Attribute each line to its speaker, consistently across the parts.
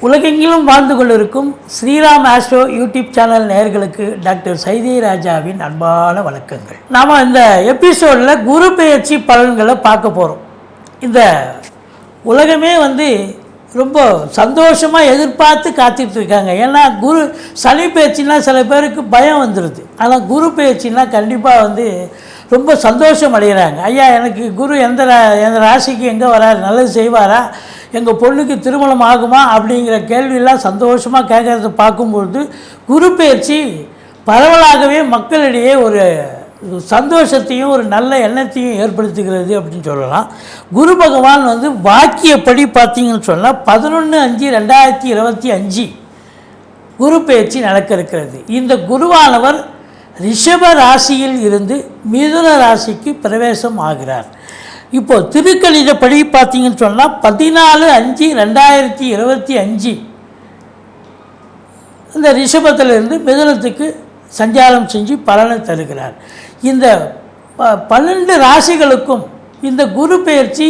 Speaker 1: உலகெங்கிலும் வாழ்ந்து கொண்டிருக்கும் ஸ்ரீராம் ஆஸ்ட்ரோ யூடியூப் சேனல் நேயர்களுக்கு டாக்டர் சைதை ராஜாவின் அன்பான வணக்கங்கள். நாம் இந்த எபிசோடில் குரு பெயர்ச்சி பலன்களை பார்க்க போகிறோம். இந்த உலகமே ரொம்ப சந்தோஷமாக எதிர்பார்த்து காத்துட்டு இருக்காங்க. ஏன்னா சனி பெயர்ச்சின்னா சில பேருக்கு பயம் வந்துடுது. ஆனால் குரு பெயர்ச்சின்னா கண்டிப்பாக ரொம்ப சந்தோஷம் அடைகிறாங்க. ஐயா, எனக்கு குரு எந்த ராசிக்கு எங்கே வராரு, நல்லது செய்வாரா, எங்கள் பொண்ணுக்கு திருமணம் ஆகுமா அப்படிங்கிற கேள்வியெல்லாம் சந்தோஷமாக கேட்குறத பார்க்கும்பொழுது குரு பெயர்ச்சி பரவலாகவே மக்களிடையே ஒரு சந்தோஷத்தையும் ஒரு நல்ல எண்ணத்தையும் ஏற்படுத்துகிறது அப்படின்னு சொல்லலாம். குரு பகவான் வாக்கியப்படி பார்த்தீங்கன்னு சொன்னால் 11/5/2025 குரு பெயர்ச்சி நடக்க இருக்கிறது. இந்த குருவானவர் ரிஷப ராசியில் இருந்து மிதுன ராசிக்கு பிரவேசம் ஆகிறார். இப்போது திருக்கணிதப்படி பார்த்தீங்கன்னு சொன்னால் 14/5/2025 இந்த ரிஷபத்திலிருந்து மிதுனத்துக்கு சஞ்சாரம் செஞ்சு பலனை தருகிறார். இந்த 12 ராசிகளுக்கும் இந்த குரு பெயர்ச்சி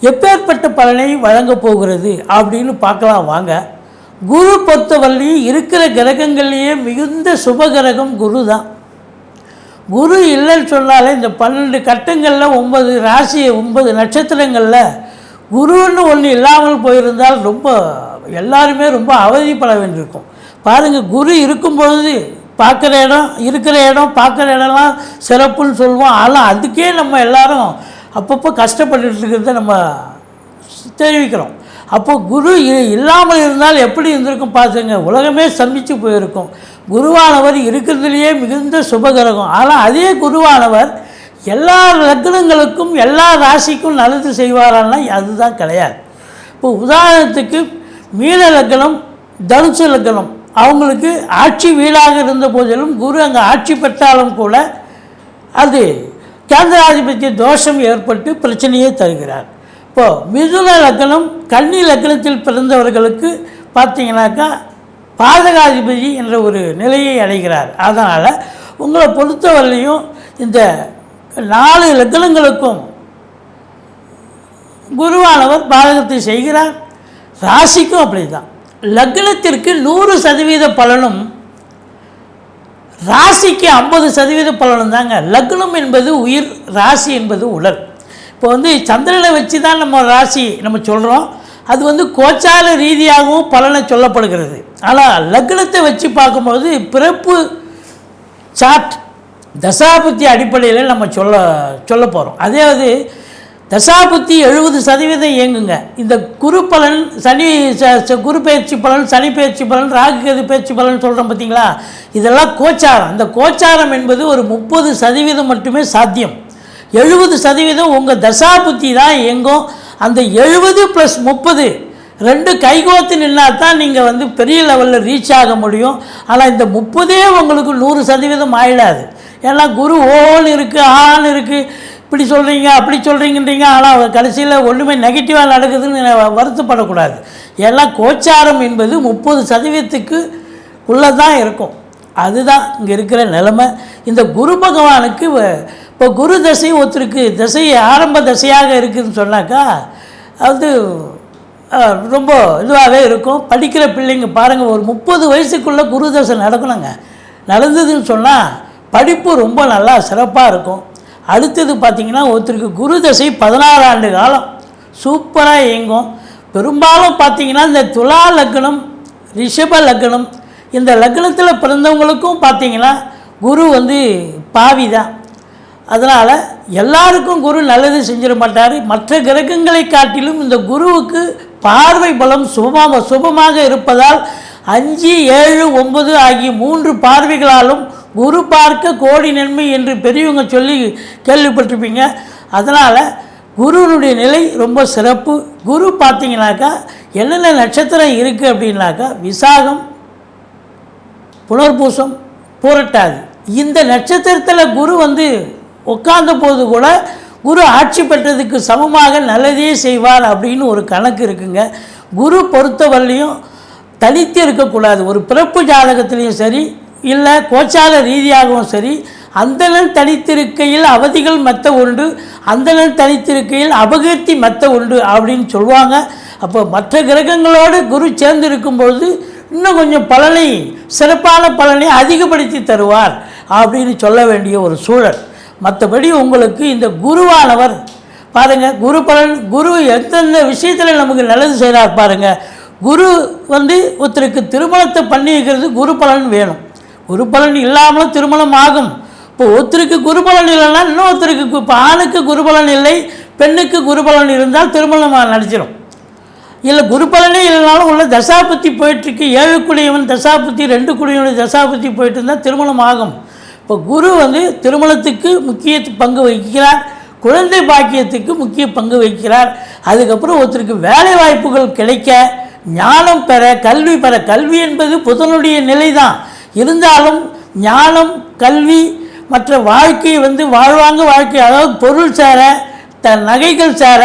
Speaker 1: எப்பேற்பட்ட பலனை வழங்கப் போகிறது அப்படின்னு பார்க்கலாம் வாங்க. குரு பொறுத்தவரையும் இருக்கிற கிரகங்கள்லேயே மிகுந்த சுபகிரகம் குரு தான். குரு இல்லைன்னு சொன்னாலே இந்த 12 கட்டங்களில் 9 ராசி 9 நட்சத்திரங்களில் குருன்னு ஒன்று இல்லாமல் போயிருந்தால் எல்லாருமே ரொம்ப அவதிப்பட வேண்டியிருக்கும். பாருங்கள், குரு இருக்கும் பொழுது இருக்கிற இடம் பார்க்குற இடம்லாம் சிறப்புன்னு சொல்லுவோம். ஆனால் அதுக்கே நம்ம எல்லாரும் அப்பப்போ கஷ்டப்பட்டுட்டு இருக்கிறத நம்ம தெரிவிக்கிறோம். அப்போது குரு இல்லாமல் இருந்தால் எப்படி இருந்திருக்கும் பார்த்துங்க, உலகமே சந்தித்து போயிருக்கும். குருவானவர் இருக்கிறதுலையே மிகுந்த சுபகிரகம். ஆனால் அதே குருவானவர் எல்லா லக்னங்களுக்கும் எல்லா ராசிக்கும் நல்லது செய்வாரான்னா அதுதான் கிடையாது. இப்போ உதாரணத்துக்கு மீன லக்னம், தனுசு லக்னம், அவங்களுக்கு ஆட்சி வீடாக இருந்த போதிலும் குரு அங்கே ஆட்சி பெற்றாலும் கூட அது கேந்திராதிபத்திய தோஷம் ஏற்பட்டு பிரச்சனையே தருகிறார். இப்போது மிதுன லக்னம், கன்னி லக்னத்தில் பிறந்தவர்களுக்கு பார்த்தீங்கன்னாக்கா பாதகாதிபதி என்ற ஒரு நிலையை அடைகிறார். அதனால் உங்களை பொறுத்தவரையிலையும் இந்த 4 லக்னங்களுக்கும் குருவானவர் பாதகத்தை செய்கிறார். ராசிக்கும் அப்படி தான். லக்னத்திற்கு 100% பலனும் ராசிக்கு 50% பலனும் தாங்க. லக்னம் என்பது உயிர், ராசி என்பது உடல். இப்போ சந்திரனை வச்சு தான் நம்ம ராசி நம்ம சொல்கிறோம். அது கோச்சார ரீதியாகவும் பலனை சொல்லப்படுகிறது. ஆனால் லக்னத்தை வச்சு பார்க்கும்போது பிறப்பு சார்ட் தசாபுத்தி அடிப்படையில் நம்ம சொல்ல போகிறோம். அதே தசாபுத்தி 70% இயங்குங்க. இந்த குரு பலன், குரு பயிற்சி பலன், சனி பயிற்சி பலன், ராகு கேது பயிற்சி பலன் சொல்கிறோம் பார்த்தீங்களா, இதெல்லாம் கோச்சாரம். இந்த கோச்சாரம் என்பது ஒரு 30% மட்டுமே சாத்தியம். 70% உங்கள் தசாபுத்தி தான் இயங்கும். அந்த 70 + 30 2 கைகோத்து நின்னா தான் நீங்கள் பெரிய லெவலில் ரீச் ஆக முடியும். ஆனால் இந்த 30 உங்களுக்கு 100% ஆயிடாது. ஏன்னா குரு ஓன்னு இருக்குது, ஆன்னு இருக்குது, இப்படி சொல்கிறீங்க அப்படி சொல்கிறீங்கன்றீங்க. ஆனால் கடைசியில் ஒன்றுமே நெகட்டிவாக நடக்குதுன்னு வருத்தப்படக்கூடாது. ஏன்னா கோச்சாரம் என்பது 30%க்கு உள்ளே தான் இருக்கும். அதுதான் இங்கே இருக்கிற நிலைமை. இந்த குரு பகவானுக்கு இப்போ குரு தசை ஒருத்தருக்கு தசை ஆரம்ப தசையாக இருக்குதுன்னு சொன்னாக்கா அது ரொம்ப இதுவாகவே இருக்கும். படிக்கிற பிள்ளைங்க பாருங்கள், ஒரு 30 வயசுக்குள்ளே குரு தசை நடக்கணுங்க. நடந்ததுன்னு சொன்னால் படிப்பு ரொம்ப நல்லா சிறப்பாக இருக்கும். அடுத்தது பார்த்திங்கன்னா ஒருத்தருக்கு குரு தசை 16 ஆண்டு காலம் சூப்பராக இயங்கும். பெரும்பாலும் பார்த்திங்கன்னா இந்த துலா லக்னம், ரிஷப லக்னம், இந்த லக்னத்தில் பிறந்தவங்களுக்கும் பார்த்திங்கன்னா குரு பாவி தான். அதனால் எல்லாருக்கும் குரு நல்லது செஞ்சிட மாட்டார். மற்ற கிரகங்களை காட்டிலும் இந்த குருவுக்கு பார்வை பலம் சுபமாக இருப்பதால் 5, 7, 9 ஆகிய 3 பார்வைகளாலும் குரு பார்க்க கோடி நன்மை என்று பெரியவங்க சொல்லி கேள்விப்பட்டிருப்பீங்க. அதனால் குருனுடைய நிலை ரொம்ப சிறப்பு. குரு பார்த்திங்கனாக்கா என்னென்ன நட்சத்திரம் இருக்குது அப்படின்னாக்கா விசாகம், புனர்பூசம், பூரட்டாதி, இந்த நட்சத்திரத்தில் குரு உட்கார்ந்த போது கூட குரு ஆட்சி பெற்றதுக்கு சமமாக நல்லதே செய்வார் அப்படின்னு ஒரு கணக்கு இருக்குங்க. குரு பொறுத்தவரையிலையும் தனித்து இருக்கக்கூடாது. ஒரு பிறப்பு ஜாதகத்திலையும் சரி, இல்லை கோச்சார ரீதியாகவும் சரி, அந்தணன் தனித்திருக்கையில் அவதிகள் மெத்த உண்டு, அந்தணன் தனித்திருக்கையில் அபகீர்த்தி மெத்த உண்டு அப்படின்னு சொல்லுவாங்க. அப்போ மற்ற கிரகங்களோடு குரு சேர்ந்து இருக்கும்பொழுது இன்னும் கொஞ்சம் பலனை, சிறப்பான பலனை அதிகப்படுத்தி தருவார் அப்படின்னு சொல்ல வேண்டிய ஒரு சூழல். மற்றபடி உங்களுக்கு இந்த குருவானவர் பாருங்கள், குரு பலன், குரு எந்தெந்த விஷயத்தில் நமக்கு நல்லது செய்கிறார் பாருங்கள். குரு ஒருத்தருக்கு திருமணத்தை பண்ணி வைக்கிறது குரு பலன் வேணும். குரு பலன் இல்லாமலும் திருமணம் ஆகும். இப்போ ஒருத்தருக்கு குரு பலன் இல்லைன்னா இன்னொருத்தருக்கு, இப்போ ஆணுக்கு குரு பலன் இல்லை, பெண்ணுக்கு குரு பலன் இருந்தால் திருமணம் நடிச்சிடும். இல்லை குரு பலனே இல்லைனாலும் உள்ள தசாபுத்தி போயிட்டுருக்கு, 7 குடியவன் தசாபுத்தி 2 குடியவன் தசாபுத்தி போயிட்டு இருந்தால் திருமணம் ஆகும். இப்போ குரு திருமணத்துக்கு முக்கிய பங்கு வகிக்கிறார், குழந்தை பாக்கியத்துக்கு முக்கிய பங்கு வகிக்கிறார். அதுக்கப்புறம் ஒருத்தருக்கு வேலை வாய்ப்புகள் கிடைக்க, ஞானம் பெற, கல்வி பெற. கல்வி என்பது புதனுடைய நிலை தான் இருந்தாலும் ஞானம், கல்வி, மற்ற வாழ்க்கை வாழ்வாங்க வாழ்க்கை, அதாவது பொருள் சேர, நகைகள் சேர,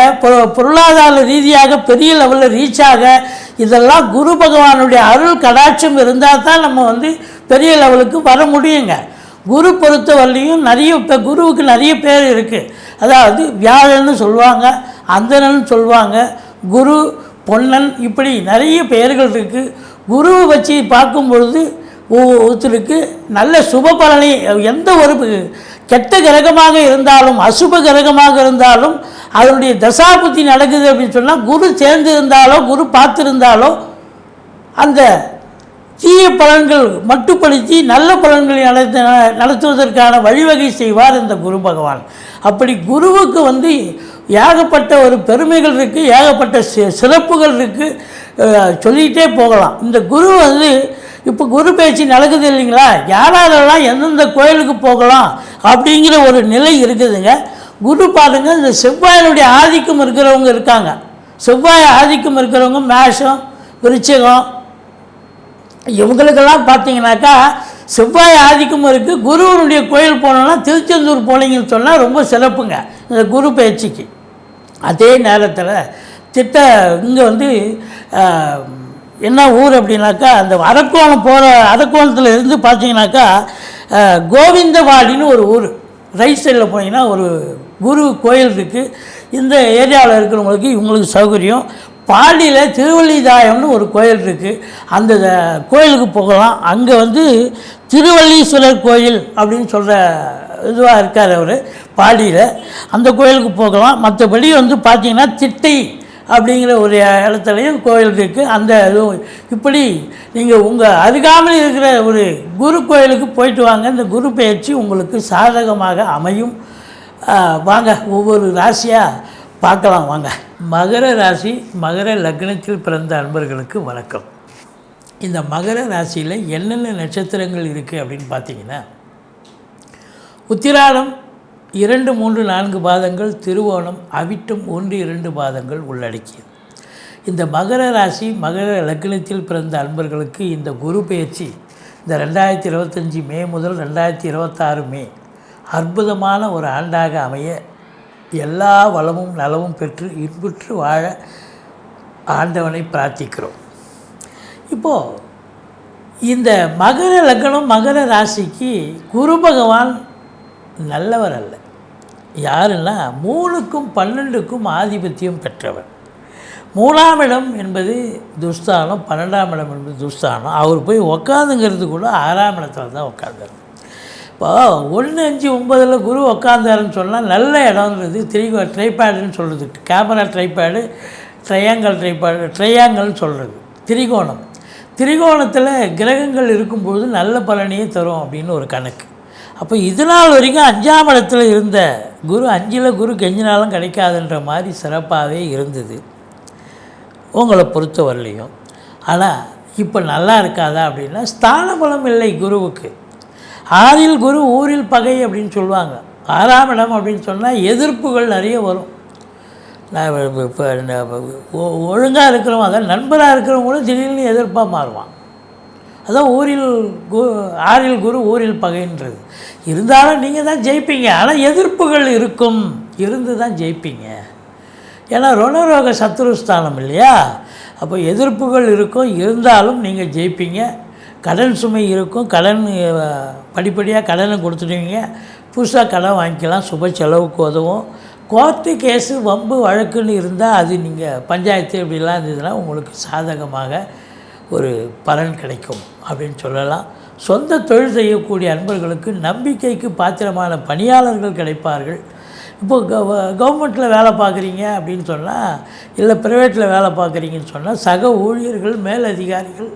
Speaker 1: பொருளாதார ரீதியாக பெரிய லெவலில் ரீச் ஆக, இதெல்லாம் குரு பகவானுடைய அருள் கடாட்சம் இருந்தால் தான் நம்ம பெரிய லெவலுக்கு வர முடியுங்க. குரு பொறுத்த வரலையும் இப்போ குருவுக்கு நிறைய பேர் இருக்குது. அதாவது வியாழன்னு சொல்லுவாங்க, அந்தணன் சொல்லுவாங்க, குரு, பொன்னன், இப்படி நிறைய பெயர்கள் இருக்குது. குருவை வச்சு பார்க்கும் பொழுது ஒருத்தருக்கு நல்ல சுப பலனை, எந்த ஒரு கெட்ட கிரகமாக இருந்தாலும் அசுப கிரகமாக இருந்தாலும் அதனுடைய தசாபுத்தி நடக்குது அப்படின்னு சொன்னால், குரு சேர்ந்து இருந்தாலோ குரு பார்த்துருந்தாலோ அந்த தீய பலன்கள் மட்டுப்படுத்தி நல்ல பலன்களை நடத்துவதற்கான வழிவகை செய்வார் இந்த குரு பகவான். அப்படி குருவுக்கு ஏகப்பட்ட ஒரு பெருமைகள் இருக்குது, ஏகப்பட்ட சிறப்புகள் இருக்குது, சொல்லிகிட்டே போகலாம். இந்த குரு இப்போ குரு பேச்சு நடக்குது இல்லைங்களா, யாரெல்லாம் எந்தெந்த கோயிலுக்கு போகலாம் அப்படிங்கிற ஒரு நிலை இருக்குதுங்க. குரு பாருங்கள், இந்த செவ்வாயினுடைய ஆதிக்கம் இருக்கிறவங்க இருக்காங்க. செவ்வாய் ஆதிக்கம் இருக்கிறவங்க மேஷம், விருச்சிகம், இவங்களுக்கெல்லாம் பார்த்தீங்கன்னாக்கா செவ்வாய் ஆதிக்கம் இருக்குது. குருவனுடைய கோயில் போனோன்னா திருச்செந்தூர் போனீங்கன்னு சொன்னால் ரொம்ப சிறப்புங்க இந்த குரு பயிற்சிக்கு. அதே நேரத்தில் இங்கே என்ன ஊர் அப்படின்னாக்கா, அந்த அரக்கோணம் அரக்கோணத்தில் இருந்து பார்த்தீங்கன்னாக்கா கோவிந்தவாடின்னு ஒரு ஊர், ரைட் சைடில் போனீங்கன்னா ஒரு குரு கோயில் இருக்குது. இந்த ஏரியாவில் இருக்கிறவங்களுக்கு இவங்களுக்கு சௌகரியம். பாடியில் திருவள்ளிதாயம்னு ஒரு கோயில் இருக்குது, அந்த கோயிலுக்கு போகலாம். அங்கே திருவள்ளீஸ்வரர் கோயில் அப்படின்னு சொல்கிற இதுவாக இருக்கார் அவர் பாடியில், அந்த கோயிலுக்கு போகலாம். மற்றபடி பார்த்திங்கன்னா திட்டை அப்படிங்கிற ஒரு இடத்துலையும் கோயில் இருக்குது. அந்த இப்படி நீங்கள் உங்கள் அருகாமல் இருக்கிற ஒரு குரு கோயிலுக்கு போயிட்டு வாங்க. இந்த குரு பயிற்சி உங்களுக்கு சாதகமாக அமையும். வாங்க ஒவ்வொரு ராசியாக பார்க்கலாம் வாங்க. மகர ராசி, மகர லக்னத்தில் பிறந்த அன்பர்களுக்கு வணக்கம். இந்த மகர ராசியில் என்னென்ன நட்சத்திரங்கள் இருக்குது அப்படின்னு பார்த்தீங்கன்னா, உத்திராடம் 2, 3, 4 பாதங்கள், திருவோணம், அவிட்டம் 1, 2 பாதங்கள் உள்ளடக்கியது. இந்த மகர ராசி, மகர லக்னத்தில் பிறந்த அன்பர்களுக்கு இந்த குரு பயிற்சி இந்த 2025 மே முதல் 2026 மே அற்புதமான ஒரு ஆண்டாக அமைய, எல்லா வளமும் நலமும் பெற்று இன்புற்று வாழ ஆண்டவனை பிரார்த்திக்கிறோம். இப்போது இந்த மகர லக்னம், மகர ராசிக்கு குரு பகவான் நல்லவர் அல்ல. யாருன்னா 3க்கும் 12க்கும் ஆதிபத்தியம் பெற்றவர். 3ஆம் இடம் என்பது துஸ்தானம், 12ஆம் இடம் என்பது துஸ்தானம். அவர் போய் உக்காந்துங்கிறது கூட 6ஆம் இடத்துல தான் உட்காந்தார். இப்போ 1, 5, 9 குரு உட்காந்தாருன்னு சொன்னால் நல்ல இடம்ன்றது ட்ரைபேடுன்னு சொல்கிறது, கேமரா ட்ரைபேடு, ட்ரையாங்கல்னு சொல்கிறது, திரிகோணத்தில் கிரகங்கள் இருக்கும்பொழுது நல்ல பலனையே தரும் அப்படின்னு ஒரு கணக்கு. அப்போ இதனால் வரைக்கும் 5ஆம் இடத்துல இருந்த குரு, 5ல் குரு கெஞ்சினாலும் கிடைக்காதுன்ற மாதிரி சிறப்பாகவே இருந்தது உங்களை பொறுத்த வரலையும். ஆனால் இப்போ நல்லா இருக்காதா அப்படின்னா, ஸ்தான பலம் இல்லை குருவுக்கு. 6ல் குரு ஊரில் பகை அப்படின்னு சொல்லுவாங்க. 6ஆம் இடம் அப்படின்னு சொன்னால் எதிர்ப்புகள் நிறைய வரும். இப்போ ஒழுங்காக இருக்கிறவங்க, அதான் நண்பராக இருக்கிறவங்களும் திடீர்னு எதிர்ப்பாக மாறுவான். அதான் 6ல் குரு ஊரில் பகைன்றது. இருந்தாலும் நீங்கள் தான் ஜெயிப்பீங்க. ஆனால் எதிர்ப்புகள் இருக்கும், இருந்து தான் ஜெயிப்பீங்க. ஏன்னா ருணரோக சத்ருஸ்தானம் இல்லையா? அப்போ எதிர்ப்புகள் இருக்கும், இருந்தாலும் நீங்கள் ஜெயிப்பீங்க. கடன் சுமை இருக்கும், படிப்படியாக கடனை கொடுத்துடுவீங்க. புதுசாக கடன் வாங்கிக்கலாம், சுப செலவுக்கு உதவும். கோர்ட்டு கேஸு வம்பு வழக்குன்னு இருந்தால் அது நீங்கள் பஞ்சாயத்து இப்படிலாம் இருந்ததுன்னா உங்களுக்கு சாதகமாக ஒரு பலன் கிடைக்கும் அப்படின்னு சொல்லலாம். சொந்த தொழில் செய்யக்கூடிய அன்பர்களுக்கு நம்பிக்கைக்கு பாத்திரமான பணியாளர்கள் கிடைப்பார்கள். இப்போது கவர்மெண்ட்டில் வேலை பார்க்குறீங்க அப்படின்னு சொன்னால், இல்லை ப்ரைவேட்டில் வேலை பார்க்குறீங்கன்னு சொன்னால் சக ஊழியர்கள் மேலதிகாரிகள்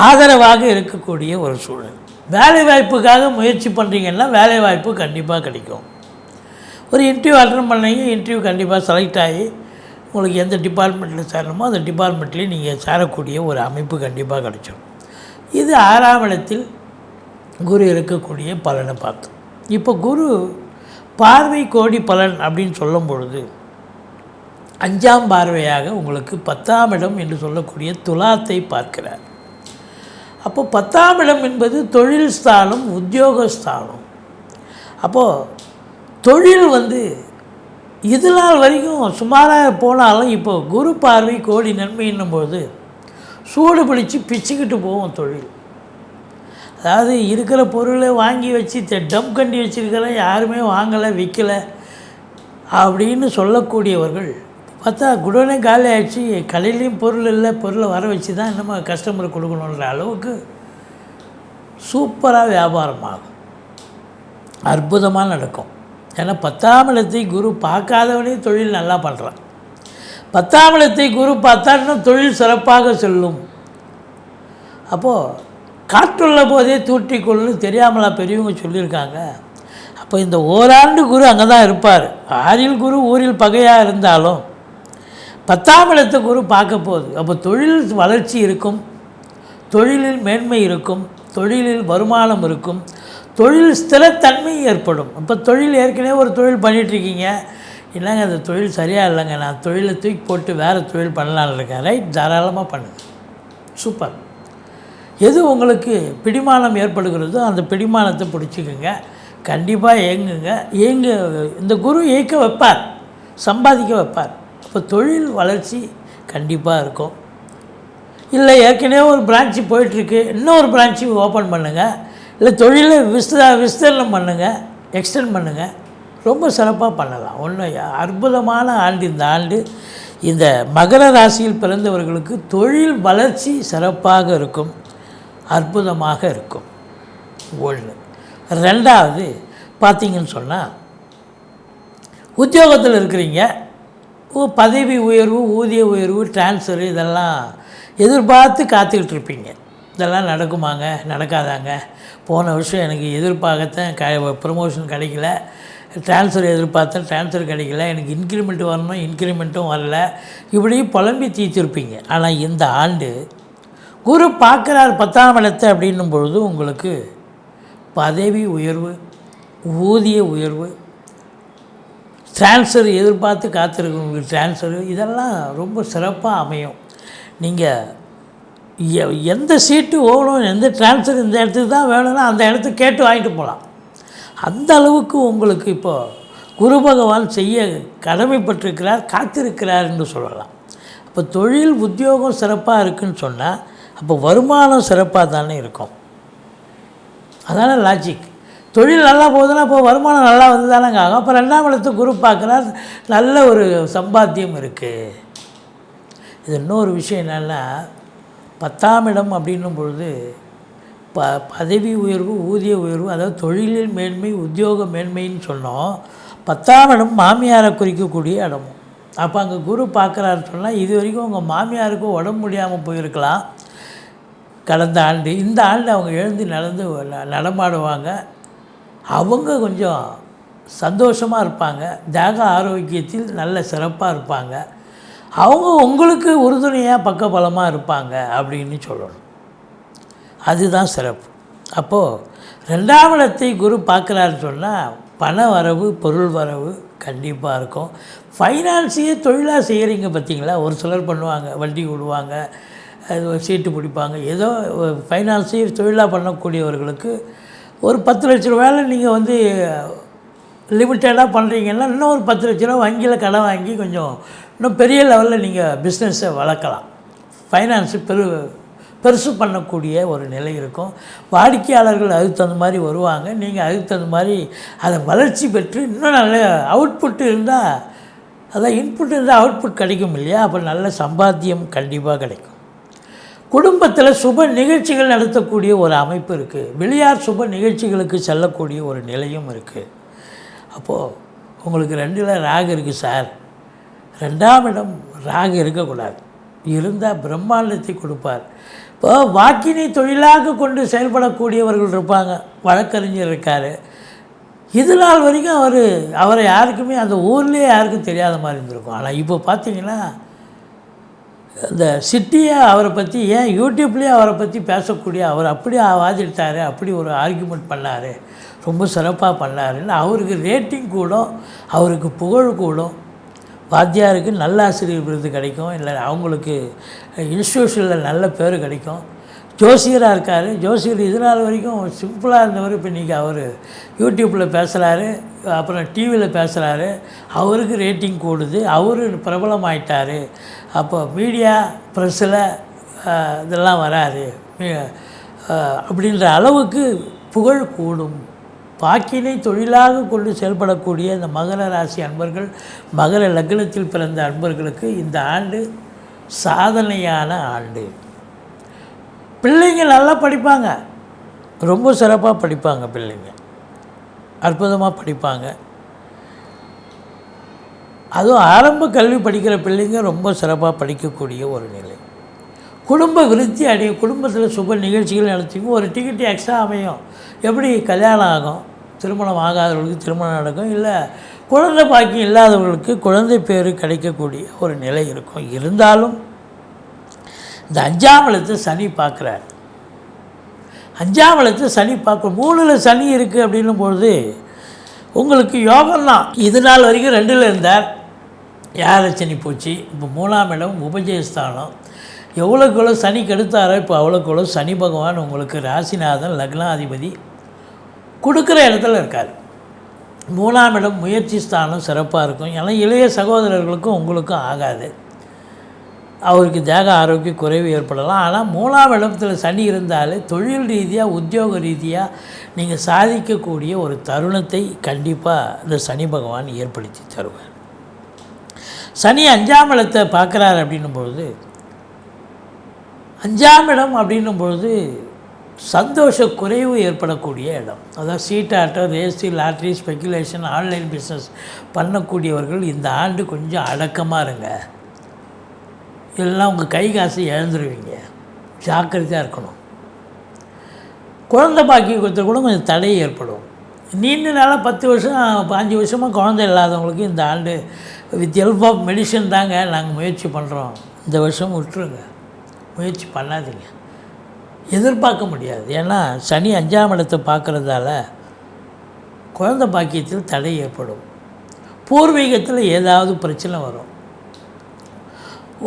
Speaker 1: ஆதரவாக இருக்கக்கூடிய ஒரு சூழல். வேலைவாய்ப்புக்காக முயற்சி பண்ணுறீங்கன்னா வேலைவாய்ப்பு கண்டிப்பாக கிடைக்கும். ஒரு இன்டர்வியூ அட்டன் பண்ணீங்க, இன்டர்வியூ கண்டிப்பாக செலக்ட் ஆகி உங்களுக்கு எந்த டிபார்ட்மெண்ட்டில் சேரணுமோ அந்த டிபார்ட்மெண்ட்லேயும் நீங்கள் சேரக்கூடிய ஒரு அமைப்பு கண்டிப்பாக கிடைச்சிடும். இது 6ஆம் இடத்தில் குரு இருக்கக்கூடிய பலனை பார்த்தோம். இப்போ குரு பார்வை கோடி பலன் அப்படின்னு சொல்லும் பொழுது 5ஆம் பார்வையாக உங்களுக்கு 10ஆம் இடம் என்று சொல்லக்கூடிய துலாத்தை பார்க்கிறார். அப்போ 10ஆம் இடம் என்பது தொழில் ஸ்தானம், உத்தியோக ஸ்தானம். அப்போது தொழில் இது நாள் வரைக்கும் சுமாராக போனாலும் இப்போ குரு பார்வை கோடி நன்மை என்னும்போது சூடு பிடிச்சி பிச்சுக்கிட்டு போகும் தொழில். அதாவது இருக்கிற பொருளை வாங்கி வச்சு டம் கண்டி வச்சுருக்கிற யாருமே வாங்கலை விற்கலை அப்படின்னு சொல்லக்கூடியவர்கள் பார்த்தா குடோனே காலி ஆகிடுச்சு, கடையிலையும் பொருள் இல்லை, பொருளை வர வச்சு தான் நம்ம கஸ்டமருக்கு கொடுக்கணுன்ற அளவுக்கு சூப்பராக வியாபாரமாகும், அற்புதமாக நடக்கும். ஏன்னா 10ஆம் இடத்தை குரு பார்க்காதவனே தொழில் நல்லா பண்ணுறான். 10ஆம் இடத்தை குரு பார்த்தா இன்னும் தொழில் சிறப்பாக செல்லும். அப்போது காற்றுள்ள போதே தூற்றிக்கொள்ளுன்னு தெரியாமலா பெரியவங்க சொல்லியிருக்காங்க. அப்போ இந்த ஓராண்டு குரு அங்கே தான் இருப்பார். 6இல் குரு ஊரில் பகையாக இருந்தாலும் 10ஆம் இடத்தை குரு பார்க்க போகுது. அப்போ தொழில் வளர்ச்சி இருக்கும், தொழிலில் மேன்மை இருக்கும், தொழிலில் வருமானம் இருக்கும், தொழில் ஸ்திரத்தன்மை ஏற்படும். இப்போ தொழில் ஏற்கனவே ஒரு தொழில் பண்ணிகிட்ருக்கீங்க, இல்லைங்க அந்த தொழில் சரியாக இல்லைங்க, நான் தொழிலை தூக்கி போட்டு வேறு தொழில் பண்ணலான்னு இருக்கேன். ரைட், தாராளமாக பண்ணுங்கள், சூப்பர். எது உங்களுக்கு பிடிமானம் ஏற்படுகிறதோ அந்த பிடிமானத்தை பிடிச்சிக்கோங்க, கண்டிப்பாக இயங்குங்க. இந்த குரு இயக்க வைப்பார், சம்பாதிக்க வைப்பார். அப்போ தொழில் வளர்ச்சி கண்டிப்பாக இருக்கும். இல்லை ஏற்கனவே ஒரு பிரான்ச்சு போயிட்டுருக்கு, இன்னொரு பிரான்ச்சு ஓப்பன் பண்ணுங்கள், இல்லை தொழிலை விஸ்தீர்ணம் பண்ணுங்கள், எக்ஸ்டெண்ட் பண்ணுங்கள், ரொம்ப சிறப்பாக பண்ணலாம். ஒன்றும் அற்புதமான ஆண்டு இந்த ஆண்டு. இந்த மகர ராசியில் பிறந்தவர்களுக்கு தொழில் வளர்ச்சி சிறப்பாக இருக்கும், அற்புதமாக இருக்கும். ஒன்று. 2வது பார்த்திங்கன்னு சொன்னால், உத்தியோகத்தில் இருக்கிறீங்க, பதவி உயர்வு, ஊதிய உயர்வு, டிரான்ஸ்ஃபரு இதெல்லாம் எதிர்பார்த்து காத்துக்கிட்டு இருப்பீங்க. இதெல்லாம் நடக்குமாங்க, நடக்காதாங்க, போன வருஷம் எனக்கு எதிர்பார்க்கத்தான் ப்ரமோஷன் கிடைக்கல, ட்ரான்ஸ்ஃபர் எதிர்பார்த்தேன், ட்ரான்ஸ்ஃபர் கிடைக்கல, எனக்கு இன்க்ரிமெண்ட் வரணும், இன்க்ரிமெண்ட்டும் வரல, இப்படி புலம்பி தீர்த்திருப்பீங்க. ஆனால் இந்த ஆண்டு குரு பார்க்குறார் 10ஆம் இடத்தை அப்படின்னும் பொழுது உங்களுக்கு பதவி உயர்வு, ஊதிய உயர்வு, ட்ரான்ஸ்ஃபர் எதிர்பார்த்து காத்திருக்கிறவங்களுக்கு ட்ரான்ஸ்ஃபரு, இதெல்லாம் ரொம்ப சிறப்பாக அமையும். நீங்கள் எந்த சீட்டு ஓகணும், எந்த ட்ரான்ஸ்ஃபர் இந்த இடத்துக்கு தான் வேணும்னா அந்த இடத்துக்கு கேட்டு வாங்கிட்டு போகலாம். அந்த அளவுக்கு உங்களுக்கு இப்போது குரு பகவான் செய்ய கடமைப்பட்டிருக்கிறார், காத்திருக்கிறார் என்று சொல்லலாம். அப்போ தொழில் உத்தியோகம் சிறப்பாக இருக்குதுன்னு சொன்னால் அப்போ வருமானம் சிறப்பாக தானே இருக்கும். அதான லாஜிக். தொழில் நல்லா போகுதுன்னா இப்போ வருமானம் நல்லா வந்து தானேங்க ஆகும். அப்போ 2ஆம் இடத்தை குரு பார்க்குறார், நல்ல ஒரு சம்பாத்தியம் இருக்குது. இது இன்னொரு விஷயம் என்னென்னா, 10ஆம் இடம் அப்படின்னும் பொழுது பதவி உயர்வு, ஊதிய உயர்வு, அதாவது தொழிலில் மேன்மை, உத்தியோக மேன்மைன்னு சொன்னோம். 10ஆம் இடம் மாமியாரை குறிக்கக்கூடிய இடமும். அப்போ அங்கே குரு பார்க்குறாருன்னு சொன்னால் இது வரைக்கும் உங்கள் மாமியாருக்கும் உடம்பு முடியாமல் போயிருக்கலாம் கடந்த ஆண்டு. இந்த ஆண்டு அவங்க எழுந்து நடமாடுவாங்க, அவங்க கொஞ்சம் சந்தோஷமாக இருப்பாங்க, தேக ஆரோக்கியத்தில் நல்ல சிறப்பாக இருப்பாங்க, அவங்க உங்களுக்கு உறுதுணையாக பக்கபலமாக இருப்பாங்க அப்படின்னு சொல்லணும். அதுதான் சிறப்பு. அப்போது 2ஆம் இடத்தை குரு பார்க்குறாருன்னு சொன்னால் பண வரவு, பொருள் வரவு கண்டிப்பாக இருக்கும். ஃபைனான்ஸையே தொழிலாக செய்கிறீங்க பார்த்தீங்களா, ஒரு சிலர் பண்ணுவாங்க, வட்டி விடுவாங்க, அது சீட்டு பிடிப்பாங்க, ஏதோ ஃபைனான்ஸையே தொழிலாக பண்ணக்கூடியவர்களுக்கு ஒரு 10 லட்ச ரூபாயில் நீங்கள் லிமிட்டடாக பண்ணுறீங்கன்னா இன்னும் ஒரு 10 லட்ச ரூபா வங்கியில் கடன் வாங்கி கொஞ்சம் இன்னும் பெரிய லெவலில் நீங்கள் பிஸ்னஸை வளர்க்கலாம். ஃபைனான்ஸு பெருசு பண்ணக்கூடிய ஒரு நிலை இருக்கும். வாடிக்கையாளர்கள் அதுக்கு தகுந்த மாதிரி வருவாங்க. நீங்கள் அதுக்கு தகுந்த மாதிரி அதை வளர்ச்சி பெற்று இன்னும் நல்ல அவுட்புட் இருந்தால், அதான் இன்புட் இருந்தால் அவுட்புட் கிடைக்கும் இல்லையா? அப்போ நல்ல சம்பாத்தியம் கண்டிப்பாக கிடைக்கும். குடும்பத்தில் சுப நிகழ்ச்சிகள் நடத்தக்கூடிய ஒரு அமைப்பு இருக்குது. வெளியார் சுப நிகழ்ச்சிகளுக்கு செல்லக்கூடிய ஒரு நிலையும் இருக்குது. அப்போது உங்களுக்கு 2ல் ராகு இருக்குது சார். 2ஆம் இடம் ராகு இருக்கக்கூடாது. இருந்தால் பிரம்மாண்டத்தை கொடுப்பார். இப்போ வாக்கினை தொழிலாக கொண்டு செயல்படக்கூடியவர்கள் இருப்பாங்க. வழக்கறிஞர் இருக்கார். இது நாள் வரைக்கும் அவரை யாருக்குமே அந்த ஊர்லேயே யாருக்கும் தெரியாத மாதிரி இருந்திருக்கும். ஆனால் இப்போ பார்த்தீங்கன்னா இந்த சிட்டியை அவரை பற்றி, ஏன் யூடியூப்லேயே அவரை பற்றி பேசக்கூடிய, அவர் அப்படி வாதிட்டார், அப்படி ஒரு ஆர்கியூமெண்ட் பண்ணார், ரொம்ப சிறப்பாக பண்ணாருன்னு அவருக்கு ரேட்டிங் கூடும், அவருக்கு புகழ் கூடும். வாத்தியாருக்கு நல்ல ஆசிரியர் விருது கிடைக்கும், இல்லை அவங்களுக்கு இன்ஸ்டியூஷனில் நல்ல பேர் கிடைக்கும். ஜோசியராக இருக்கார். ஜோசியர் இது நாள் வரைக்கும் சிம்பிளாக இருந்தவர் இப்போ இன்றைக்கி அவர் யூடியூப்பில் பேசுகிறாரு, அப்புறம் டிவியில் பேசுகிறாரு, அவருக்கு ரேட்டிங் கூடுது, அவர் பிரபலமாயிட்டார். அப்போ மீடியா ப்ரெஸ்ஸில் இதெல்லாம் வராது அப்படின்ற அளவுக்கு புகழ் கூடும். வாக்கினை தொழிலாக கொண்டு செயல்படக்கூடிய இந்த மகர ராசி அன்பர்கள், மகர லக்னத்தில் பிறந்த அன்பர்களுக்கு இந்த ஆண்டு சாதனையான ஆண்டு. பிள்ளைங்க நல்லா படிப்பாங்க, ரொம்ப சிறப்பாக படிப்பாங்க. பிள்ளைங்க அற்புதமாக படிப்பாங்க. அதுவும் ஆரம்ப கல்வி படிக்கிற பிள்ளைங்க ரொம்ப சிறப்பாக படிக்கக்கூடிய ஒரு நிலை. குடும்ப விருத்தி அடையும். குடும்பத்தில் சுப நிகழ்ச்சிகள் நடத்திக்கும். ஒரு டிக்கெட் எக்ஸ்ட்ரா அமையும். எப்படி கல்யாணம் ஆகும், திருமணம் ஆகாதவர்களுக்கு திருமணம் நடக்கும், இல்லை குழந்தை பாக்கியம் இல்லாதவர்களுக்கு குழந்தை பேர் கிடைக்கக்கூடிய ஒரு நிலை இருக்கும். இருந்தாலும் இந்த 5ஆம் இடத்தை சனி பார்க்குறார். 5ஆம் இடத்தை சனி பார்க்க 3ல் சனி இருக்குது அப்படின்னும் பொழுது உங்களுக்கு யோகம்தான். இது நாள் வரைக்கும் 2ல் இருந்தார், யாரச்சனி போச்சு. இப்போ 3ஆம் இடம் உபஜயஸ்தானம். எவ்வளோக்கு எவ்வளோ சனி கெடுத்தாரோ இப்போ அவ்வளோக்கு எவ்வளோ சனி பகவான் உங்களுக்கு ராசிநாதன் லக்னாதிபதி கொடுக்குற இடத்துல இருக்கார். 3ஆம் இடம் முயற்சி ஸ்தானம் சிறப்பாக இருக்கும். ஏன்னா இளைய சகோதரர்களுக்கும் உங்களுக்கும் ஆகாது. அவருக்கு தேக ஆரோக்கிய குறைவு ஏற்படலாம். ஆனால் 3ஆம் இடத்தில் சனி இருந்தாலே தொழில் ரீதியாக உத்தியோக ரீதியாக நீங்கள் சாதிக்கக்கூடிய ஒரு தருணத்தை கண்டிப்பாக இந்த சனி பகவான் ஏற்படுத்தி தருவார். சனி 5ஆம் இடத்தை பார்க்குறாரு அப்படின்னும் பொழுது, 5ஆம் இடம் அப்படின்னும் பொழுது சந்தோஷ குறைவு ஏற்படக்கூடிய இடம். அதாவது சீட்டாட்டம், race, lottery, speculation, online business பண்ணக்கூடியவர்கள் இந்த ஆண்டு கொஞ்சம் அடக்கமாக இருங்க. எல்லாம் உங்கள் கை காசு இழந்துருவீங்க, ஜாக்கிரதையாக இருக்கணும். குழந்தை பாக்கியத்தில் கூட கொஞ்சம் தடை ஏற்படும். நீண்ட நாளாக 10 வருஷம் 5 வருஷமாக குழந்தை இல்லாதவங்களுக்கு இந்த ஆண்டு வித் ஹெல்ப் ஆஃப் மெடிசன் தாங்க நாங்கள் முயற்சி பண்ணுறோம். இந்த வருஷம் விட்டுருங்க, முயற்சி பண்ணாதீங்க, எதிர்பார்க்க முடியாது. ஏன்னா சனி 5ஆம் இடத்தை பார்க்குறதால குழந்தை பாக்கியத்தில் தடை ஏற்படும். பூர்வீகத்தில் ஏதாவது பிரச்சனை வரும்.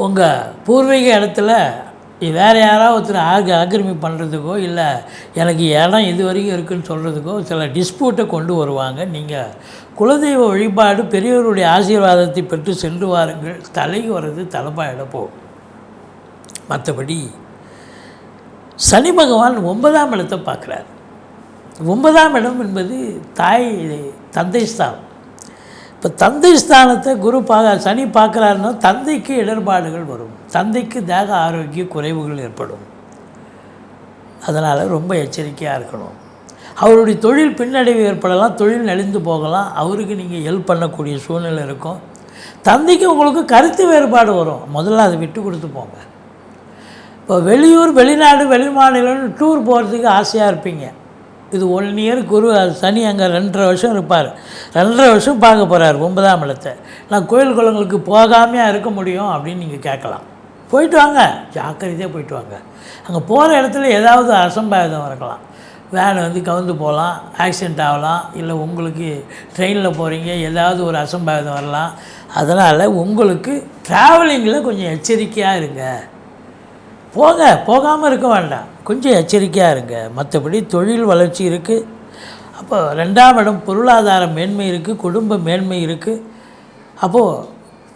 Speaker 1: உங்கள் பூர்வீக இடத்துல வேறு யாராவது ஒருத்தர் ஆக்கிரமி பண்ணுறதுக்கோ, இல்லை எனக்கு இடம் இது வரைக்கும் இருக்குதுன்னு சொல்கிறதுக்கோ சில டிஸ்பியூட்டை கொண்டு வருவாங்க. நீங்கள் குலதெய்வ வழிபாடு, பெரியவருடைய ஆசீர்வாதத்தை பெற்று சென்று வாருங்கள். தலைக்கு வர்றது தலைப்பாயிட போகும். மற்றபடி சனி பகவான் 9ஆம் இடத்தை பார்க்குறார். 9ஆம் இடம் என்பது தந்தை ஸ்தானம். இப்போ தந்தை ஸ்தானத்தை சனி பார்க்குறாருன்னா தந்தைக்கு இடர்பாடுகள் வரும், தந்தைக்கு தேக ஆரோக்கிய குறைவுகள் ஏற்படும். அதனால் ரொம்ப எச்சரிக்கையாக இருக்கணும். அவருடைய தொழில் பின்னடைவு ஏற்படலாம், தொழில் நலிந்து போகலாம், அவருக்கு நீங்கள் ஹெல்ப் பண்ணக்கூடிய சூழ்நிலை இருக்கும். தந்தைக்கு உங்களுக்கு கருத்து வேறுபாடு வரும், முதல்ல அதை விட்டு கொடுத்து போங்க. இப்போ வெளியூர், வெளிநாடு, வெளிமாநிலம்னு டூர் போகிறதுக்கு ஆசையாக இருப்பீங்க. இது 1 இயர் சனி அங்கே 2.5 வருஷம் இருப்பார். 2.5 வருஷம் பார்க்க போகிறார் 9ஆம் இடத்தை. நான் கோயில் குளங்களுக்கு போகாமையாக இருக்க முடியும் அப்படின்னு நீங்கள் கேட்கலாம். போயிட்டு வாங்க, ஜாக்கிரதையாக போயிட்டு வாங்க. அங்கே போகிற இடத்துல ஏதாவது அசம்பாவிதம் இருக்கலாம். வேன் கவுந்து போகலாம், ஆக்சிடெண்ட் ஆகலாம், இல்லை உங்களுக்கு ட்ரெயினில் போகிறீங்க ஏதாவது ஒரு அசம்பாவிதம் வரலாம். அதனால் உங்களுக்கு ட்ராவலிங்கில் கொஞ்சம் எச்சரிக்கையாக இருங்க. போகாமல் இருக்க வேண்டாம், கொஞ்சம் எச்சரிக்கையாக இருங்க. மற்றபடி தொழில் வளர்ச்சி இருக்குது. அப்போ 2ஆம் இடம் பொருளாதார மேன்மை இருக்குது, குடும்ப மேன்மை இருக்குது. அப்போது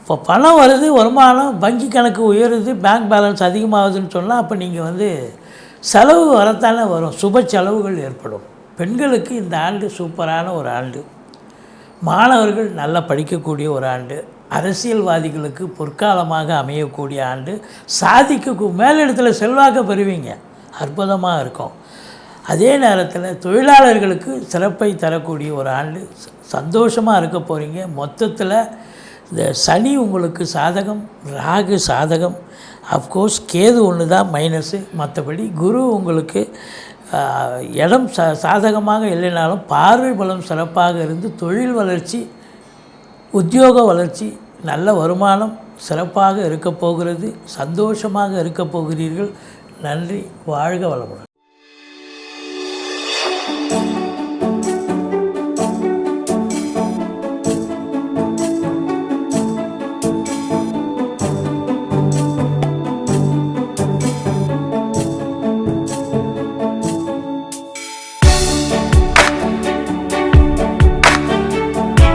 Speaker 1: இப்போ பணம் வருது, வருமானம், வங்கி கணக்கு உயருது, பேங்க் பேலன்ஸ் அதிகமாகுதுன்னு சொன்னால் அப்போ நீங்கள் வந்து செலவு வரத்தானே வரும், சுப செலவுகள் ஏற்படும். பெண்களுக்கு இந்த ஆண்டு சூப்பரான ஒரு ஆண்டு. மாணவர்கள் நல்லா படிக்கக்கூடிய ஒரு ஆண்டு. அரசியல்வாதிகளுக்கு பொற்காலமாக அமையக்கூடிய ஆண்டு. மேலிடத்தில் செல்வாக்க பெறுவீங்க, அற்புதமாக இருக்கும். அதே நேரத்தில் தொழிலாளர்களுக்கு சிறப்பை தரக்கூடிய ஒரு ஆண்டு. சந்தோஷமாக இருக்க போகிறீங்க. மொத்தத்தில் இந்த சனி உங்களுக்கு சாதகம், ராகு சாதகம், அஃப்கோர்ஸ் கேது ஒன்று தான் மைனஸு. மற்றபடி குரு உங்களுக்கு இடம் சாதகமாக இல்லைனாலும் பார்வை பலம் சிறப்பாக இருந்து தொழில் வளர்ச்சி, உத்தியோக வளர்ச்சி, நல்ல வருமானம் சிறப்பாக இருக்க போகிறது. சந்தோஷமாக இருக்க போகிறீர்கள். நன்றி. வாழ்க வளமுடன்.